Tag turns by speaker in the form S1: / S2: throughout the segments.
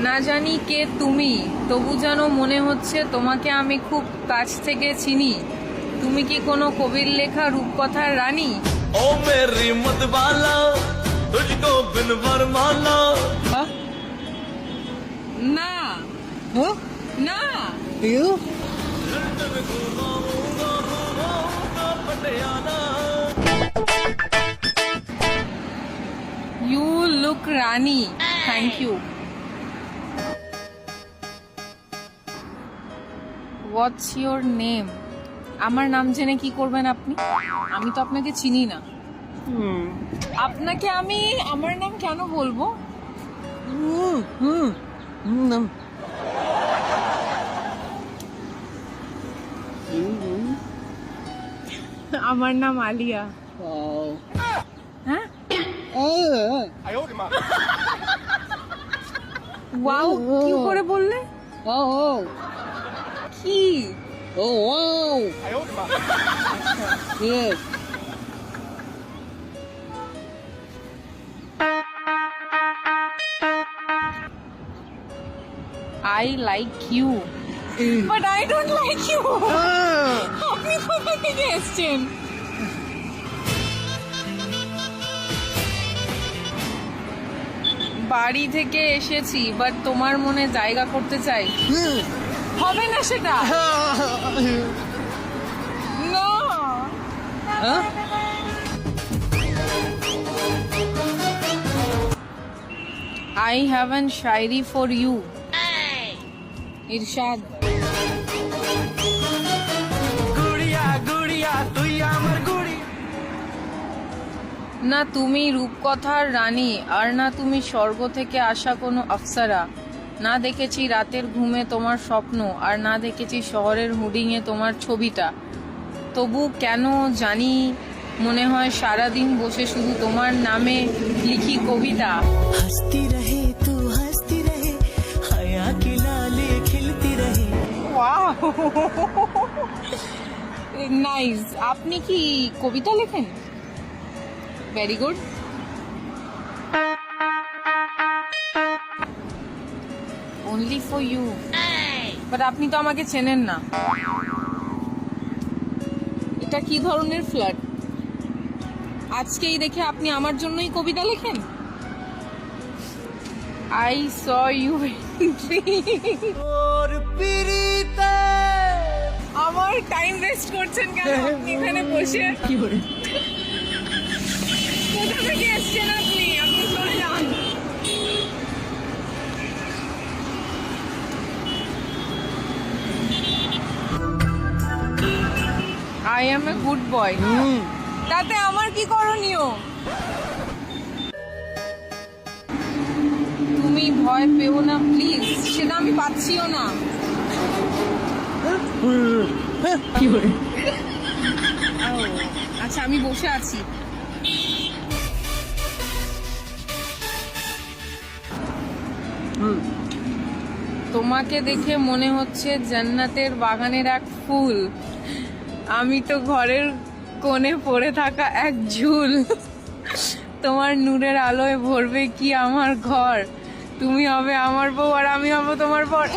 S1: না জানি কে তুমি, তবু যেন মনে হচ্ছে তোমাকে আমি খুব কাছ থেকে চিনি। তুমি কি কোনো কবির লেখা রূপকথার রানী?
S2: ओ मेरी मतवाला तुझको बिन वरमाला।
S1: না না, you look Rani. Thank you. What's your name? আমার নাম জেনে কি করবেন আপনি? আমি তো আপনাকে চিনি না। আপনাকে আমি আমার নাম কেন বলবো? আমার নাম আলিয়া। হ্যাঁ, ওয়াও কি করে বললে? কি? I like you, but I don't like you. আপনি কোথা থেকে এসেছেন? বাড়ি থেকে এসেছি, বাট তোমার মনে জায়গা করতে চাই। হবে না সেটা। No. I have an shairi for you. ইরশাদ।
S2: गुड़िया गुड़िया तुई আমার গুড়ি।
S1: না তুমি রূপকথার রানী, আর না তুমি স্বর্গ থেকে আসা কোনো আফসারা। না দেখেছি রাতের ঘুমে তোমার স্বপ্ন, আর না দেখেছি শহরের হুডিংয়ে তোমার ছবিটা। তবু কেন জানি মনে হয় সারাদিন বসে শুধু তোমার নামে লিখি কবিতা।
S3: हंसती रहे तू हंसती रहे हया की लाली खिलती रहे।
S1: Wow, nice. আপনি কি কবিতা লেখেন? Very good. Only for you. But আপনি তো আমাকে চেনেন না। এটা কি ধরনের ফ্লার্ট? আজকেই দেখে আপনি আমার জন্যই কবিতা লেখেন? I saw you.
S2: और पीरीते
S1: আমার টাইম ওয়েস্ট করছেন কেন আপনি এখানে বসে? কোথা থেকে এসছেন আপনি? আপনি চলে যান। I M a good boy. তাতে আমার কি করণীয়? তুমি ভয় পেও না প্লিজ, সেটা আমি পাচ্ছিও না। ও, আচ্ছা আমি বসে আছি। তোমাকে দেখে মনে হচ্ছে জান্নাতের বাগানের এক ফুল। আমি তো ঘরের কোণে পড়ে থাকা এক ঝুল। তোমার নূরের আলোয় ভরবে কি আমার ঘর। তুমি হবে আমার বউ আর আমি হব তোমার বর।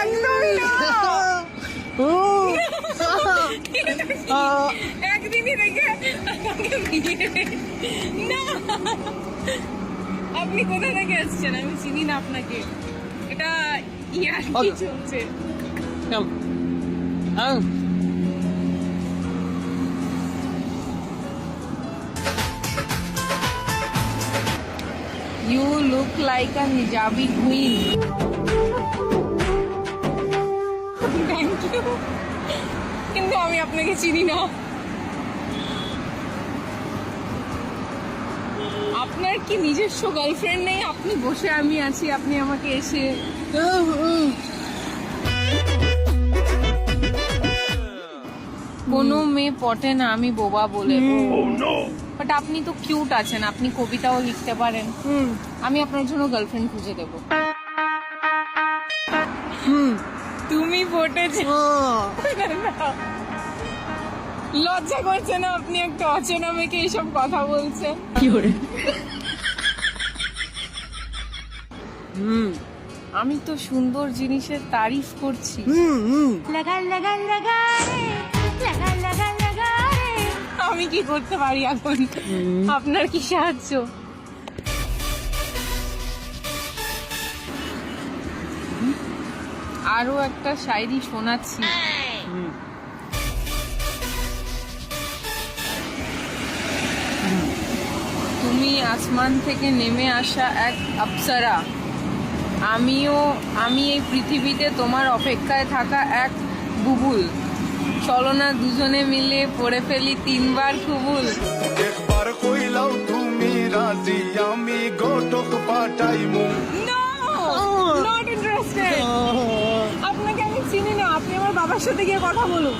S1: একদমই না। একদিনই দেখে আমাকে বিয়ে। না, আপনি কোথা থেকে এসেছেন? আমি চিনি না আপনাকে। এটা ইয়ার কি চলছে? You look like a hijabi queen. Thank you. কিন্তু আমি আপনাকে চিনি না। আপনার কি নিজস্ব গার্লফ্রেন্ড নেই? আপনি বসে আমি আছি, আপনি আমাকে এসে কোনো মেয়ে পটে না আমি বোবা বলে। বাট আপনি তো কিউট আছেন, আপনি কবিতাও লিখতে পারেন। আমি আপনার জন্য গার্লফ্রেন্ড খুঁজে দেবো। তুমি পটেছ। লজ্জা করছে না আপনি একটা অচেনা মেয়েকে এইসব কথা বলছেন? আমি তো সুন্দর জিনিসের তারিফ করছি।
S4: लगा लगा लगा रे लगा लगा लगा रे
S1: আমি কি করতে পারি এখন? আপনার কি সাহায্য? আরো একটা শায়রি শোনাচ্ছি। তুমি আসমান থেকে নেমে আসা এক অপ্সরা, আমি এই পৃথিবীতে তোমার অপেক্ষায় থাকা এক বুবুল। চলো না দুজনে মিলে পড়ে ফেলি 3 বার কুবুল।
S2: একবার কইলাও তুমি রাজি আমি গোটক পাঠাইমু
S1: No! Not interested! আপনাকে আমি চিনি না, আপনি আমার বাবার সাথে গিয়ে কথা বলুন।